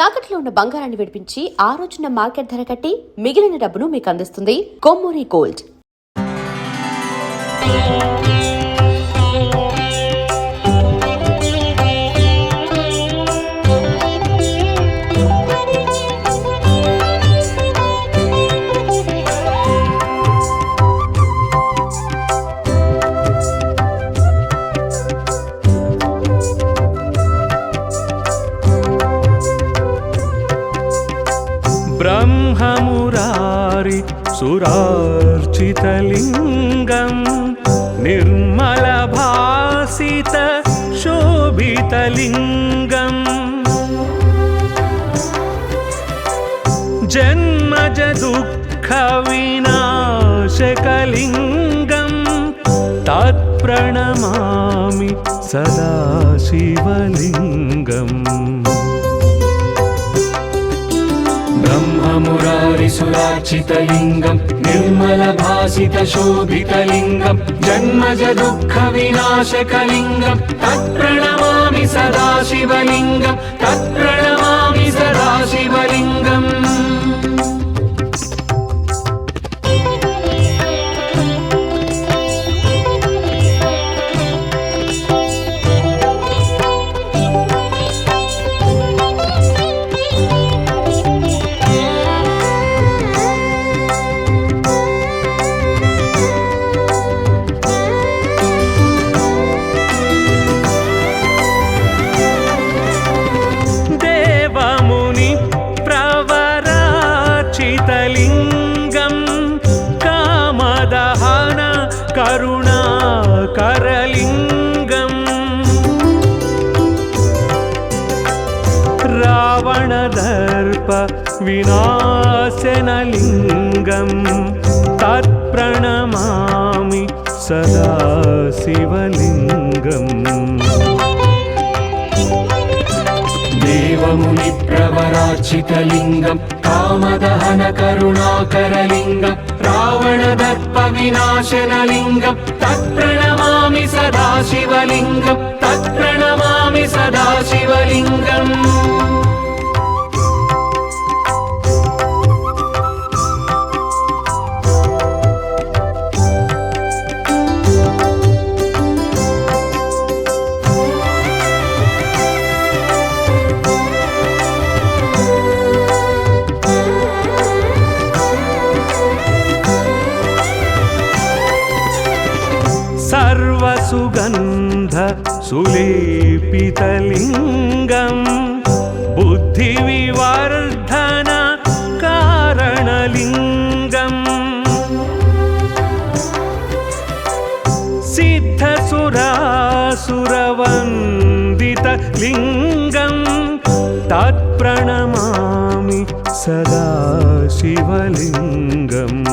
తాకట్లో ఉన్న బంగారాన్ని విడిపించి ఆ రోజున మార్కెట్ ధర కట్టి మిగిలిన డబ్బును మీకు అందిస్తుంది కొమ్మూరి గోల్డ్. ब्रह्ममुरारि सुरार्चितलिङ्गं निर्मलभासित शोभितलिङ्गं जन्मज दुःखविनाशकलिङ्गं तत्प्रणमामि सदा शिवलिङ्गम्. ब्रह्ममुरारि सुरार्चितलिङ्गं निर्मलभासितशोभितलिङ्गं जन्मज दुःखविनाशकलिङ्गं तत्प्रणमामि सदा शिवलिङ्गं तत्प्रणमामि सदा शिवलिङ्गम्. करुणाकरलिङ्गं रावणदर्प विनाशनलिङ्गं तत्प्रणमामि सदा शिवलिङ्गम्. देवमुनिप्रवरार्चितलिङ्गं कामदहन करुणाकरलिङ्गं रावणदर्प विनाशनलिङ्गं तत्प्रणमामि सदा शिवलिङ्गं तत्प्रणमामि सदा शिवलिङ्गम्. सर्वसुगन्ध सुलेपितलिङ्गं बुद्धिविवर्धन कारणलिङ्गं सिद्धसुरासुरवन्दितलिङ्गं तत्प्रणमामि सदा शिवलिङ्गम्.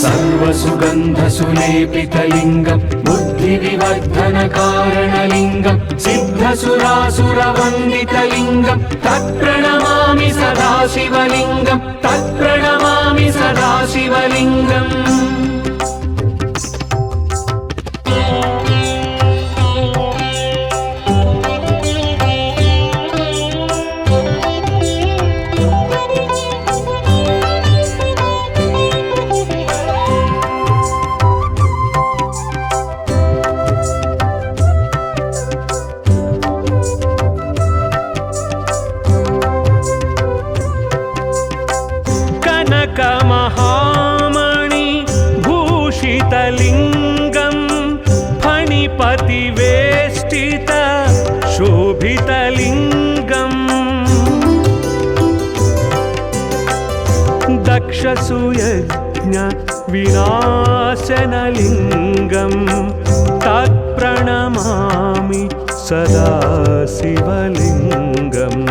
सर्वसुगन्धसुलेपितलिङ्गं बुद्धिविवर्धनकारणलिङ्गं सिद्धसुरासुरवन्दितलिङ्गं तत्प्रणमामि सदा शिवलिङ्गं तत्प्रणमामि सदा शिवलिङ्गम्. कनकमहामणि भूषितलिङ्गं फणिपतिवेष्टित शोभितलिङ्गं दक्षसुयज्ञ विनाशनलिङ्गं तत्प्रणमामि सदा शिवलिङ्गम्.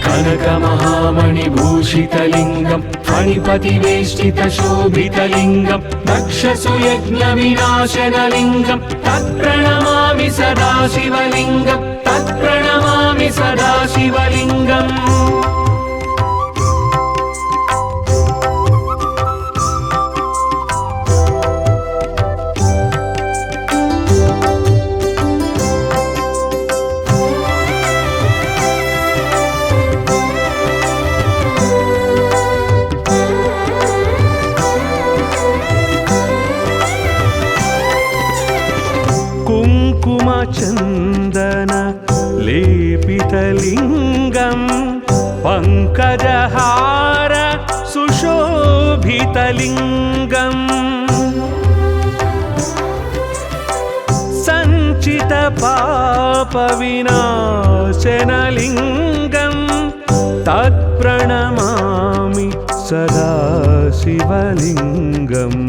कनकमहामणिभूषितलिङ्गं फणिपतिवेष्टितशोभितलिङ्गं दक्षसुयज्ञविनाशनलिङ्गं तत्प्रणमामि सदा शिवलिङ्गं तत्प्रणमामि सदा शिवलिङ्गम्. कुङ्कुमचन्दन लेपितलिङ्गं पङ्कजहार सुशोभितलिङ्गम् सञ्चितपापविनाशनलिङ्गं तत्प्रणमामि सदा शिवलिङ्गम्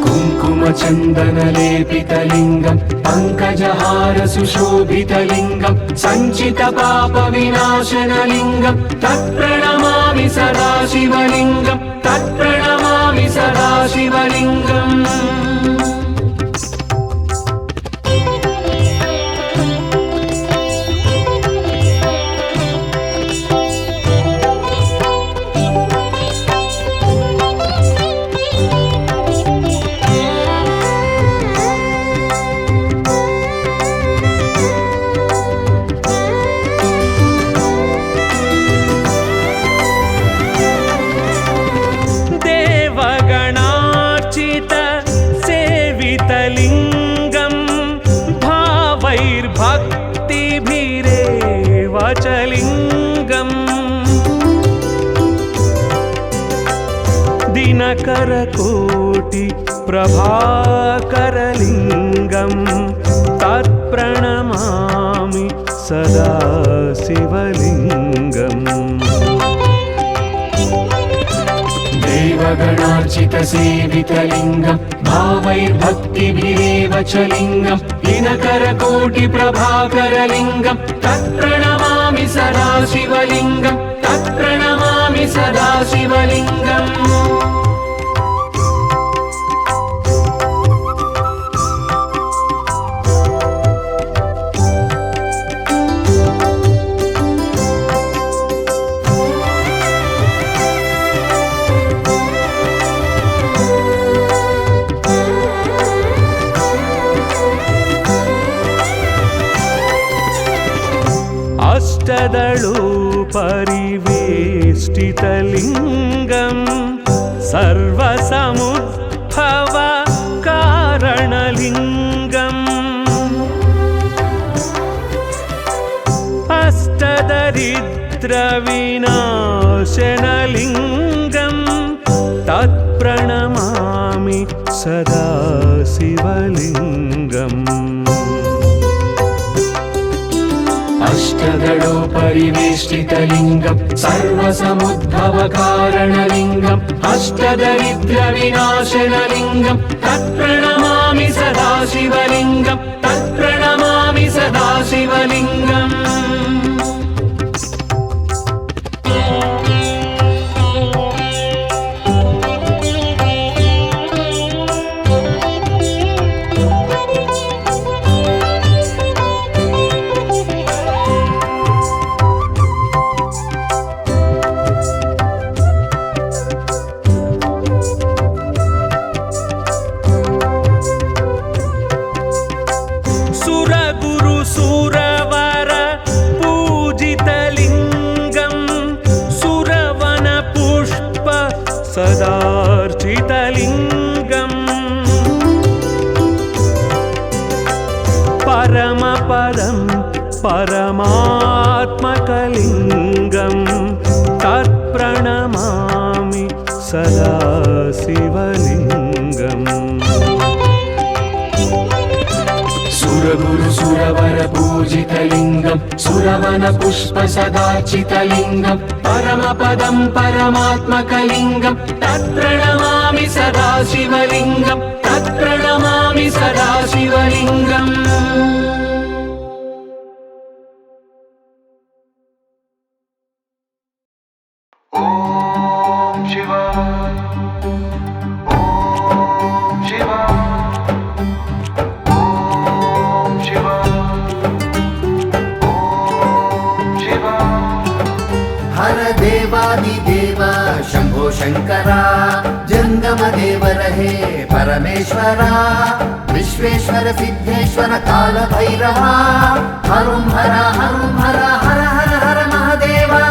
कुङ्कुमचन्दनलेपितलिङ्गं पङ्कजहार सुशोभितलिङ्गं सञ्चितपापविनाशनलिङ्गं तत्प्रणमामि सदा शिवलिङ्गं तत्प्रणमामि सदा शिवलिङ्गम् दिनकरकोटि प्रभाकरलिङ्गं तत्प्रणमामि सदा शिवलिङ्गम् देवगणार्चितसेवितलिङ्गं भावैर्भक्तिभिरेव च लिङ्गं दिनकरकोटिप्रभाकरलिङ्गं तत्प्रणमामि सदा शिवलिङ्गं तत्प्रणमामि सदा शिवलिङ्गम् अष्टदलोपरिवेष्टितलिङ्गं सर्वसमुद्भव कारणलिङ्गम् अष्टदरिद्रविनाशनलिङ्गं तत्प्रणमामि सदा शिवलिङ्गम् अष्टदलोपरिवेष्टितलिङ्गं सर्वसमुद्भवकारणलिङ्गम् अष्टदरिद्रविनाशनलिङ्गं तत्प्रणमामि सदा शिवलिङ्गं तत्प्रणमामि सदा शिवलिङ्गम् सदार्चितलिङ्गम् परमपदं परमात्मकलिङ्गं तत्प्रणमामि सदा शिवलिङ्गम् सुरगुरुसुरवरपूजितलिङ्गं सुरवनपुष्पसदार्चितलिङ्गं परमपदं परमात्मकलिङ्गं तत्प्रणमामि सदा शिवलिङ्गं तत्प्रणमामि सदा शिवलिङ्गम् देवादिदेवा शंभो शंकरा जंगम देव रहे परमेश्वरा विश्वेश्वर सिद्धेश्वर काल भैरवा हरुं हर हर हर हर महादेवा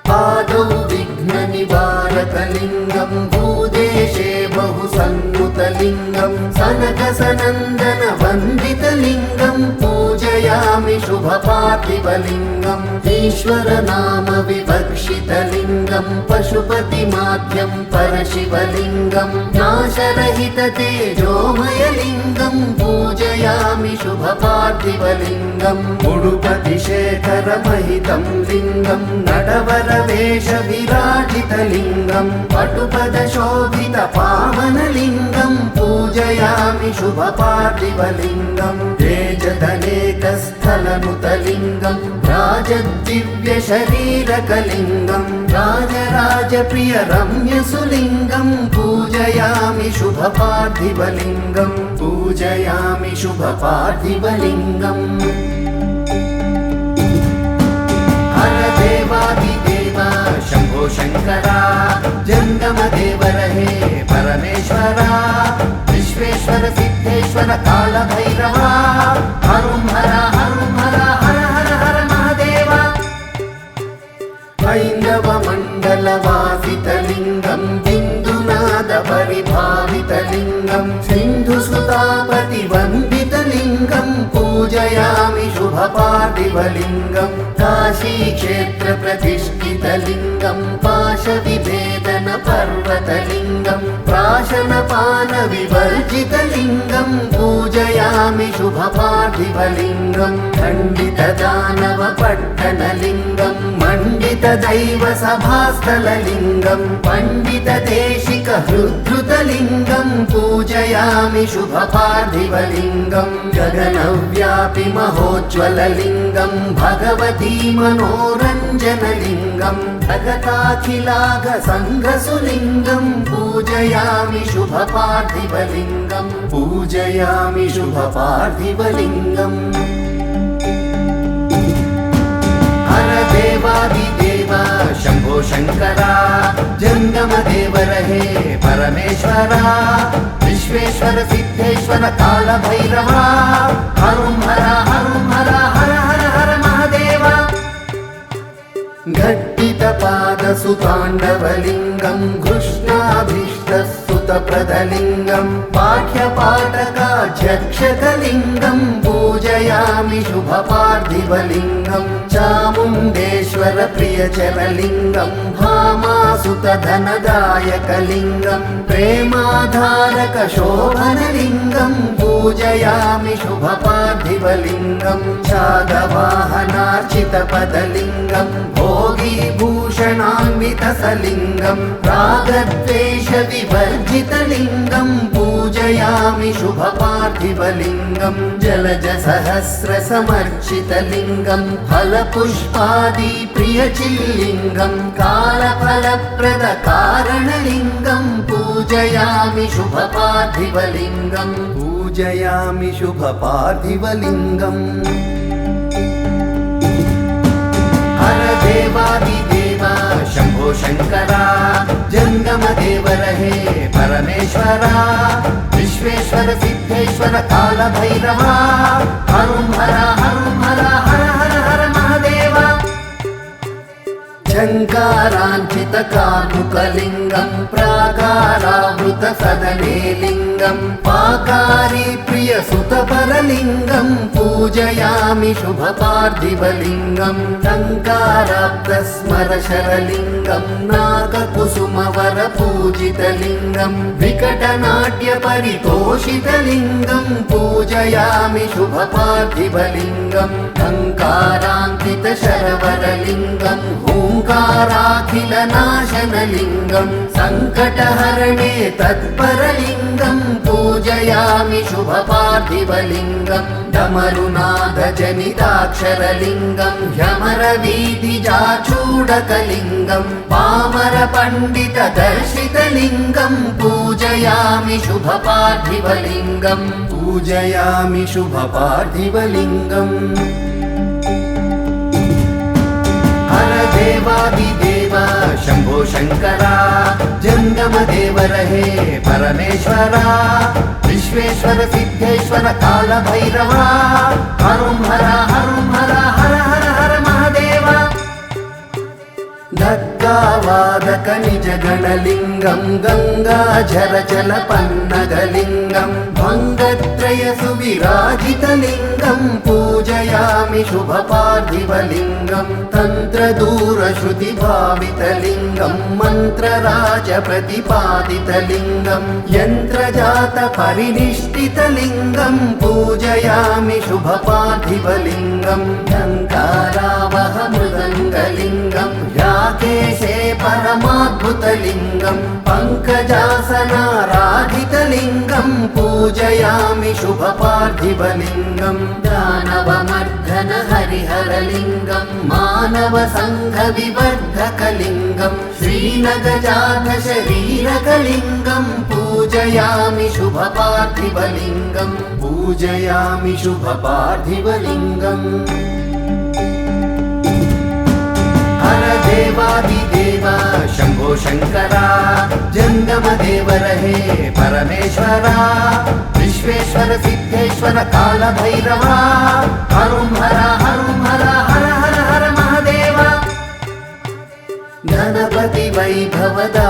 पादौ विघ्न निवारक लिंगं भूदेशे बहु सन्नुत सुतलिङ्गं सनकसनन्दन वन्दितलिङ्गं पूजयामि शुभपार्थिवलिङ्गम् ईश्वर नाम विवक्षितलिङ्गं पशुपतिमाध्यं परशिवलिङ्गं नाशरहित तेजोमयलिङ्गं पूजयामि शुभपार्थिवलिङ्गम् उडुपतिशेखरमहितं लिङ्गं नटवरवेश विराजितलिङ्गं पटुपदशोभित पावनलिङ्गं पूजयामि शुभपार्थिवलिङ्गं तेजदनेकस्थलनुतलिङ्गं राजदिव्यशरीरकलिङ्गं राजराजप्रिय रम्यसुलिङ्गं पूजयामि शुभपार्थिवलिङ्गं पूजयामि शुभपार्थिवलिङ्गम् हर देवादिदेव शम्भो शङ्करा जङ्गमदेवरहे परमेश्वरा विश्वेश्वर सिद्धेश्वर कालभैरवा हरुं हर हर हर हर महादेव हैन्दवमण्डलवासितलिङ्गं बिन्दुनाद परिभावितलिङ्गं सिन्धुसुतापतिवन्दितलिङ्गं पूजयामि शुभपार्थिवलिङ्गं काशीक्षेत्रप्रतिष्ठितलिङ्गं पाशविभेदन पर्वतलिङ्गं प्राशनपानविवर्जितलिङ्गं पूजयामि शुभपार्थिवलिङ्गं खण्डितदानवपट्टणलिङ्गं मण्डितदैव सभास्थललिङ्गं पण्डितदेशिकहृद्धृतलिङ्गं पूजयामि शुभपार्थिवलिङ्गं गगनव्यापि महोज्ज्वललिङ्गं भगवती मनोरञ्जनलिङ्गं जगताखिलाघसङ्घसुलिङ्गं पूजयामि शुभपार्थिवलिङ्गं पूजयामि शुभपार्थिवलिङ्गम् हर देवादिदेव शम्भो शङ्करा जङ्गमदेवरहे परमेश्वरा विश्वेश्वर सिद्धेश्वर कालभैरवा हरुं हर हर महादेव घट्टितपादसुताण्डवलिङ्गं कृष्णाभीष्टसुतप्रदलिङ्गं पाठ्यपाठकाध्यक्षकलिङ्गं पूजयामि शुभपार्थिवलिङ्गं चामुण्डेश्वर प्रियचरलिङ्गं भामासुतधनदायकलिङ्गं प्रेमाधारकशोभनलिङ्गं पूजयामि शुभपार्थिवलिङ्गं छादवाहनार्चितपदलिङ्गं भोगीभूषणान्वितसलिङ्गं रागद्वेषविवर्जितलिङ्गं पूजयामि शुभपार्थिवलिङ्गं जलजसहस्रसमर्चितलिङ्गं फलपुष्पादिप्रियचिल्लिङ्गं कालफलप्रदकारणलिङ्गं पूजयामि शुभपार्थिवलिङ्गं पूजयामि शुभपार्थिवलिङ्गम् हर देवादिदेव शम्भो शङ्करा जङ्गमदेवरहे परमेश्वरा विश्वेश्वर सिद्धेश्वर कालभैरवा हरुं हर हर महादेव झङ्काराञ्चितकामुकलिङ्गं प्राकारावृतसदने लिङ्गं पाकारी प्रियसुतपरलिङ्गं पूजयामि शुभपार्थिवलिङ्गं टङ्काराब्धस्मरशरलिङ्गं नागकुसुमवरपूजितलिङ्गं विकटनाट्यपरितोषितलिङ्गं पूजयामि शुभपार्थिवलिङ्गं टङ्काराङ्कितशरवरलिङ्गं ओङ्काराखिलनाशनलिङ्गं सङ्कटहरणे तत्परलिङ्गं पूजयामि शुभपार्थिवलिङ्गं डमरुनादजनिताक्षरलिङ्गं ह्यमरवीथिजाचूडकलिङ्गं पामरपण्डितदर्शितलिङ्गं पूजयामि शुभपार्थिवलिङ्गं पूजयामि शुभपार्थिवलिङ्गम् हर देवादिदेव शम्भो शङ्करा जङ्गमदेवरहे परमेश्वरा विश्वेश्वर सिद्धेश्वर कालभैरवा हरुं हर महादेव धक्का गङ्गावादक निजगणलिङ्गं गङ्गाझरचलपन्नगलिङ्गं भङ्गत्रय सुविराजितलिङ्गं पूजयामि शुभपार्थिवलिङ्गं तन्त्रदूरश्रुतिभावितलिङ्गं मन्त्रराजप्रतिपादितलिङ्गं यन्त्रजातपरिनिष्ठितलिङ्गं पूजयामि शुभपार्थिवलिङ्गं झङ्कारावहमृदङ्गलिङ्गं राकेशे परमाद्भुतलिङ्गं पङ्कजासनाराधितलिङ्गं पूजयामि शुभपार्थिवलिङ्गं दानवमर्दन हरिहरलिङ्गं मानवसङ्घविवर्धकलिङ्गं श्रीनगजातशरीरकलिङ्गं पूजयामि शुभपार्थिवलिङ्गं पूजयामि शुभपार्थिवलिङ्गम् हर देवादिदेव शम्भो शङ्करा जङ्गमदेव रहे परमेश्वरा विश्वेश्वर सिद्धेश्वर कालभैरवा हरुं हर हरुं हर हर हर हर महादेव गणपति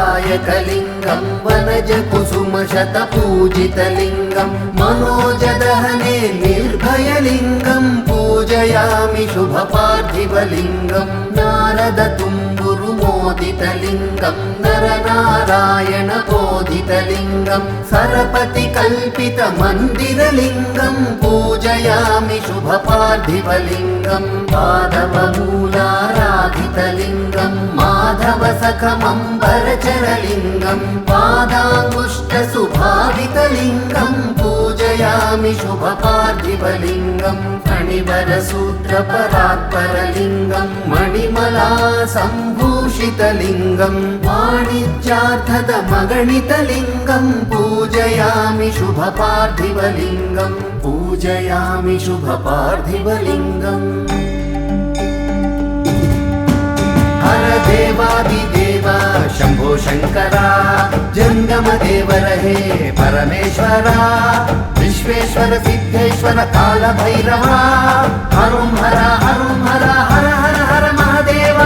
वैभवदायकलिङ्गं वनज कुसुम शतपूजितलिङ्गं मनोजदहने निर्भयलिङ्गं पूजयामि शुभपार्थिवलिङ्गं नारद तुम्बुरु मोदितलिङ्गं नरनारायण बोधितलिङ्गं सरपति कल्पित मन्दिरलिङ्गं पूजयामि शुभपार्थिवलिङ्गं पादवमूलाराधितलिङ्गं माधव सखमम्बरचरलिङ्गं पादाङ्गुष्ठसुभावितलिङ्गं पूजयामि शुभपार्थिवलिङ्गं फणिवरसूत्रपरात्परलिङ्गं मणिमला सम्भूषितलिङ्गं वाणिज्यार्थदमगणितलिङ्गं पूजयामि शुभपार्थिवलिङ्गं पूजयामि शुभपार्थिवलिङ्गम् हर देवादिदेव शम्भो शङ्करा जङ्गमदेव रहे परमेश्वरा विश्वेश्वर सिद्धेश्वर कालभैरवा हरुं हर हरुं हर हर हर हर महादेव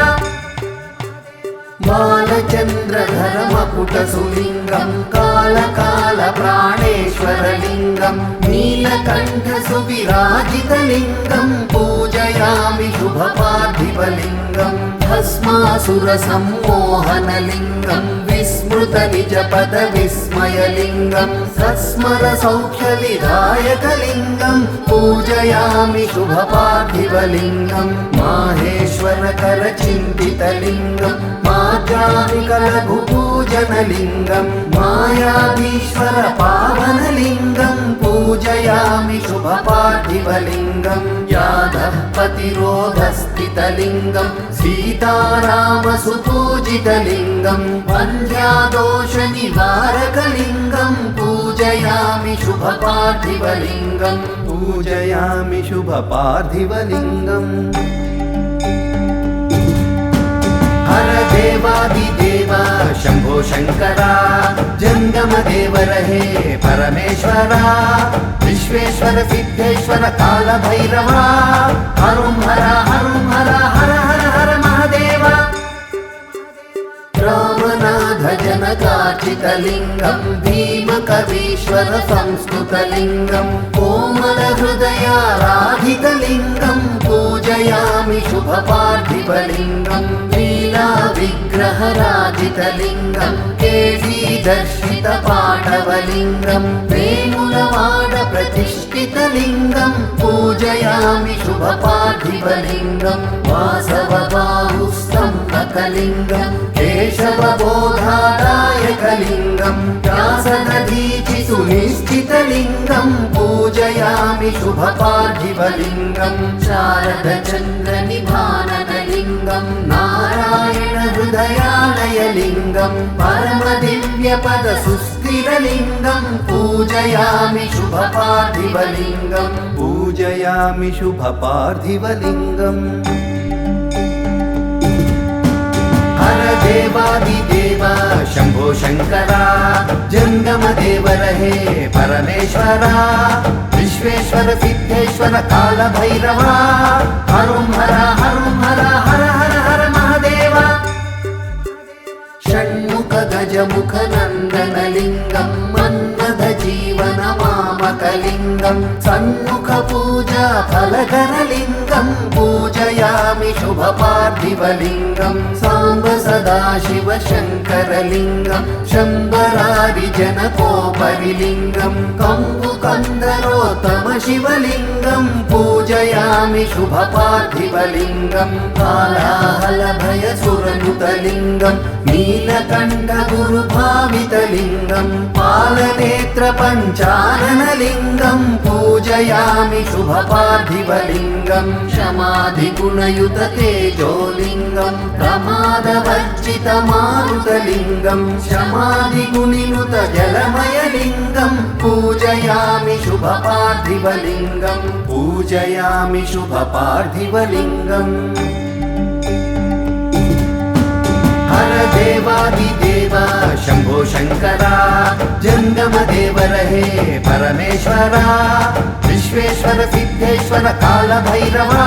बालचन्द्रधरमकुटसुलिङ्गं कालकालप्राणेश्वरलिङ्गं नीलकण्ठसुविराजितलिङ्गं पूजयामि शुभपार्थिवलिङ्गं भस्मासुरसम्मोहनलिङ्गं विस्मृतनिजपदविस्मयलिङ्गं सत्स्मरसौख्यविधायकलिङ्गं पूजयामि शुभपार्थिवलिङ्गं माहेश्वरकरचिन्तितलिङ्गं माद्रानिकलघुपूजनलिङ्गं मायाधीश्वर पावनलिङ्गं पूजयामि शुभपार्थिवलिङ्गं यादवपतिरोधस्थितलिङ्गं सीतारामसुपूजितलिङ्गं वन्द्यादोषनिवारकलिङ्गं पूजयामि शुभपार्थिवलिङ्गं पूजयामि शुभपार्थिवलिङ्गम् हर देवादिदेव शम्भो शङ्करा जङ्गमदेव रहे परमेश्वरा विश्वेश्वर सिद्धेश्वर कालभैरवा हरुं हर हरुं हर हर हर हर महादेव रामनाथ जनकार्चितलिङ्गं भीमकवीश्वर संस्कृतलिङ्गं कोमलहृदयाराधितलिङ्गं पूजयामि शुभपार्थिवलिङ्गं लीलाविग्रहराजितलिङ्गं केशीदर्शितपाटवलिङ्गं वेमुलवाडप्रतिष्ठितलिङ्गं पूजयामि शुभपार्थिवलिङ्गं वासवबाहुस्तम्भकलिङ्गं केशवबोधादायकलिङ्गं व्यासदधीचिसुनिश्चितलिङ्गं पूजयामि शुभपार्थिवलिङ्गं शारदचन्द्रनिभाननलिङ्गं नारायणहृदयालयलिङ्गं परमदिव्यपदसुस्थिरलिङ्गं पूजयामि शुभपार्थिवलिङ्गं पूजयामि शुभपार्थिवलिङ्गम् हर देवादिदेव शम्भो शङ्करा जङ्गमदेव रहे परमेश्वरा विश्वेश्वर सिद्धेश्वर कालभैरवा हरुं हर हरुं हर हर हर हर महादेव गजमुखनन्दनलिङ्गं मन्मथजीवनमामकलिङ्गं सन्मुखपूजा फलकरलिङ्गं पूजयामि शुभपार्थिवलिङ्गं साम्ब सदाशिव शङ्करलिङ्गं शम्बरारिजनकोपरिलिङ्गं कम्बुकन्दरोत्तम शिवलिङ्गं पूजयामि शुभपार्थिवलिङ्गं कालाहलभयसुरनुतलिङ्गं नीलकण्ठगुरुभावितलिङ्गं पालनेत्रपञ्चाननलिङ्गं पूजयामि शुभपार्थिवलिङ्गं क्षमाधिगुणयुततेजोलिङ्गं प्रमादवर्जितमारुतलिङ्गं क्षमाधिगुणिनुतजलमयलिङ्गं पूजयामि शुभपार्थिवलिङ्गं पूजयामि शुभपार्थिवलिङ्गम् हर देवादिदेव शम्भो शङ्करा जङ्गमदेव रहे परमेश्वरा विश्वेश्वर सिद्धेश्वर कालभैरवा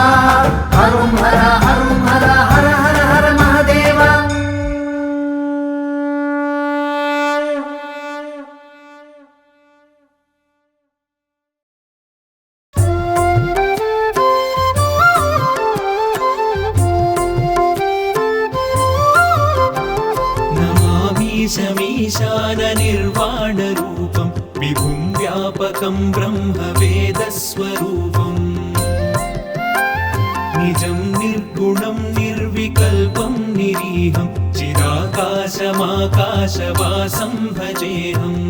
हरुं हर हरुं हर हर हर हर महादेव मीशाननिर्वाणरूपं विभुं व्यापकं ब्रह्मवेदस्वरूपम् निजं निर्गुणं निर्विकल्पं निरीहं चिदाकाशमाकाशवासं भजेऽहम्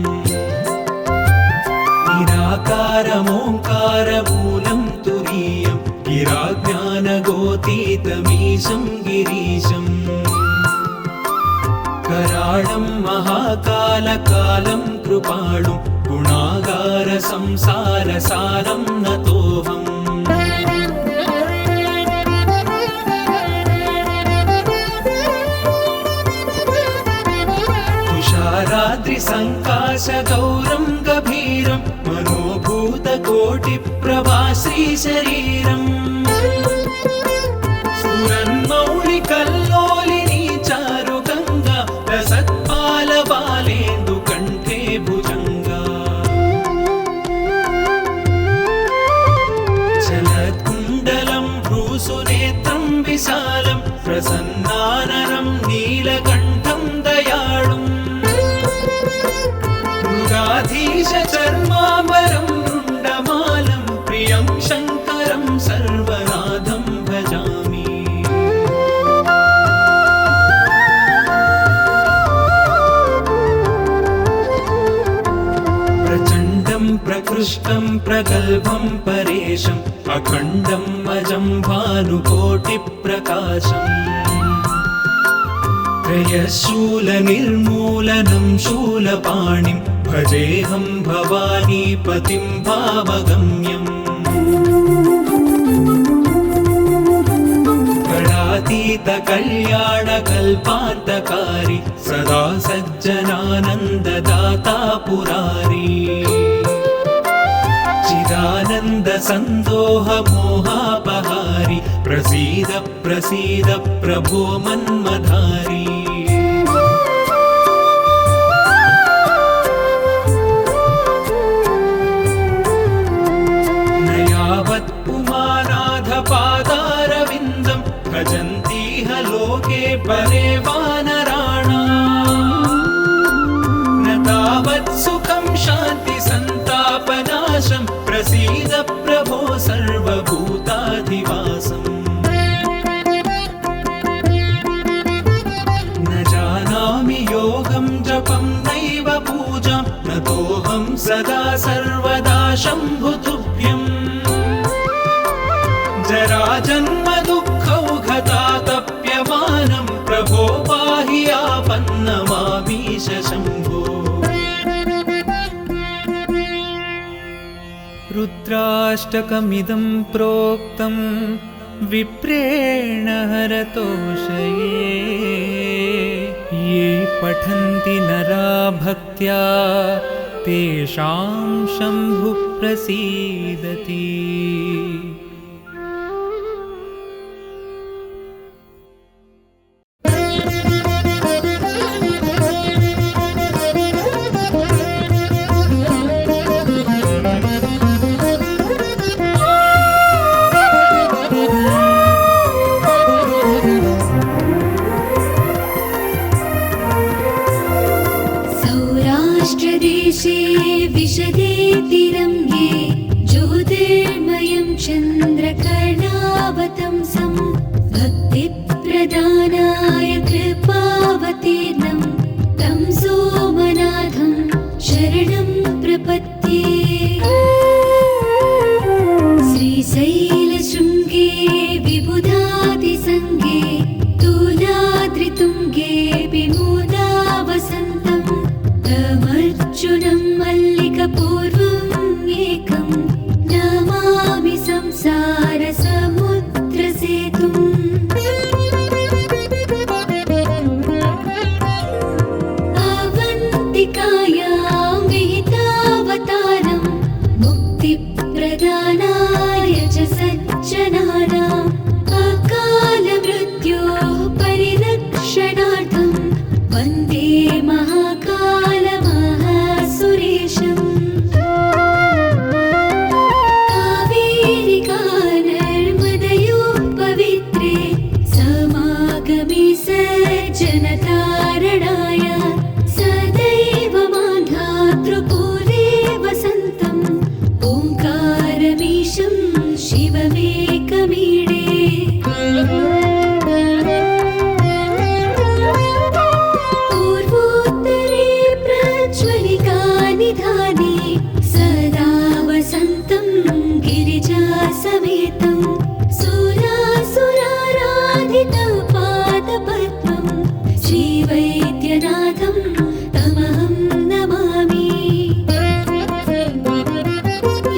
निराकारमोङ्कारमूलं तुरीयं गिराज्ञानगोतीतमीशं गिरीशम् कराळं महाकालकालं कृपाणुं गुणागारसंसारसारं नतोऽहम् तुषाराद्रिसङ्काशगौरं गभीरं मनोभूतकोटिप्रभाश्रीशरीरम् स्फुरन्मौलिकल्लोलिनी चारुगङ्गा रसत्पालबालेन्दुकण्ठे भुजङ्गा चलत्कुण्डलं भ्रूसुनेत्रं विशालं प्रसन्नाननं नीलकण्ठं दयाळुम् मृगाधीशचर्माम्बरं रुण्डमालं प्रियं शङ्करं सर्वनाथं भजामि प्रचण्डं प्रकृष्टं प्रगल्भं परेशम् अखण्डं अजं भानुकोटिप्रकाशम् त्रयशूलनिर्मूलनं शूलपाणिं भजेऽहं भवानीपतिं भावगम्यम् गणातीतकल्याणकल्पान्तकारी सदा सज्जनानन्ददाता पुरारी चिदानन्दसन्दोहमोहापहारि प्रसीद प्रसीद प्रभो मन्मधारी न यावत् पुमानाथपादारविन्दं भजन्तीह लोके परे वानराणाम् न तावत् सुखं शान्तिसन्तापनाशं प्रसीद प्रभो सर्वभूताधिवासम् न जानामि योगं जपं नैव पूजां नतोऽहं सदा सर्वदा शम्भुतुभ्यम् जराजन्म दुःखौघतातप्यमानं प्रभो पाहि आपन्नमामीश शम्भो रुद्राष्टकमिदं प्रोक्तं विप्रेण हरतोषये ये पठन्ति नरा भक्त्या तेषां शम्भुः प्रसीदति। श्रीरङ्गे ज्योतिर्मयं चन्द्रकर्णावतंसं भक्तिप्रदानाय कृपावतीर्णं तं सोमनाथं शरणं प्रपद्ये। श्रीशैलशृङ्गे विबुधादिसङ्गे तुलाद्रितुङ्गे विमोदावसन्तं तमर्जुनं मल्लिकपूर्वम् एकं नमामि संसारसमुद्रसेतुम्। अवन्तिकायां विहितावतारं मुक्तिप्रदानाय च सज्जनानाम् अकालमृत्योः परिरक्षणार्थं वन्दे महाकालमहासुरेशम्। कावेरिका नर्मदयोः पवित्रे समागमे सज्जनतारणाय सदैव मान्धातृपूरे वसन्तम् ओङ्कारमीशं शिवमेकमीडे। पूर्वोत्तरे प्रज्वलिकानिधाने सदा वसन्तं गिरिजासमेतं सुरासुराराधितपादपद्मं श्रीवैद्यनाथं तमहं नमामि।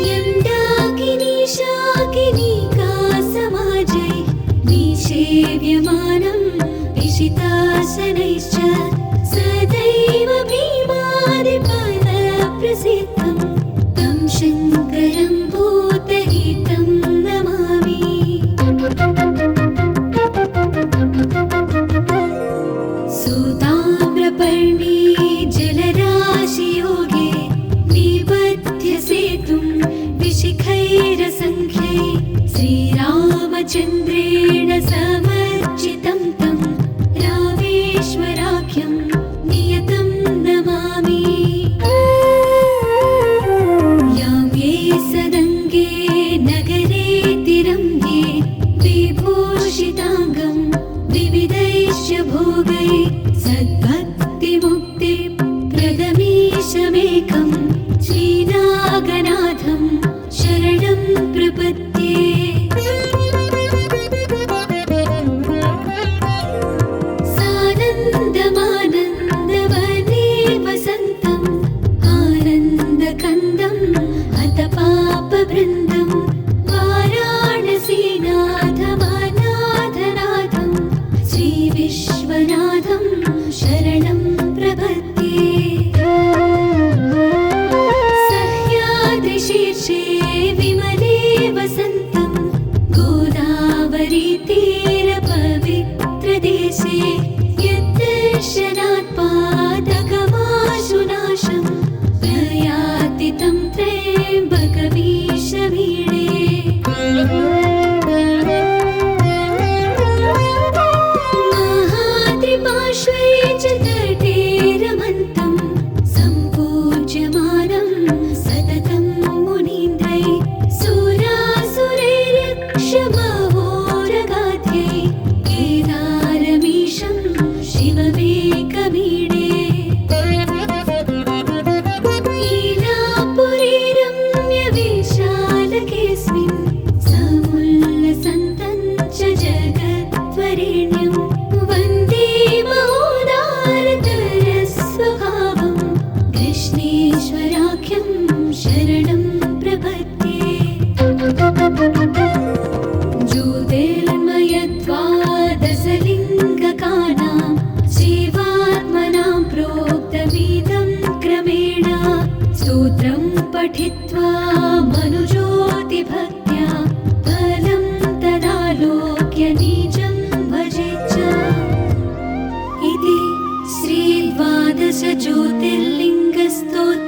यं डाकिनी शाकिनीका समाजै निषेव्यमानं विशितासनैश्च सदैव भीमादिपदप्रसिद्धं तं शङ्करं भूतहितं नमामि। सूताम्रपर्णी जलराशियोगे निबध्य सेतुं विशिखैरसङ्ख्यै श्रीरामचन्द्रेण समर्चितं तं रामेश्वराख्यं नियतं नमामि। यां ये सदङ्गे नगरे तिरङ्गे विभूषिताङ्गं विविधैश्च भोगै सद्भक्तिमुक्तिप्रदमीशमेकं श्रीनागनाथं शरणं प्रपद्ये। सानन्दमानन्दवने वसन्तम् आनन्दकन्दम् हतपापवृन्दं वाराणसीनाथमनाथनाथं श्रीविश्वनाथं शरणं प्रपद्ये। सह्याद्रिशीर्षे विमले वसन्तं गोदावरीतीरपवित्रदेशे यद्दर्शनात् पादकमाशुनाशं प्रयाति तं त्र्यम्बकमीशमीडे। महात्रिपार्श्वे च तटे रमन्तं सम्पूज्यमानं सततं मुनीन्द्रै सुरासुरैर्यक्षमहोरगाध्यै केदारमीशं शिवमेकमीडे। लीलापुरे रम्यविशालकेऽस्मिन् समुल्लसन्तं च जगद्वरेण्यं वन्दे महोदारतरस्वभावं कृष्णेश्वराख्यं शरणं प्रपद्ये। ज्योतिर्मयत्वादशलिङ्गकानां शिवात्मनां प्रोक्तमिदं क्रमेण स्तोत्रं पठित्वा मनुज्योतिभक्त्या फलं तदालोक्य निजं भजेच्च। इति श्रीद्वादशज्योतिर्लिङ्गस्तोत्रम्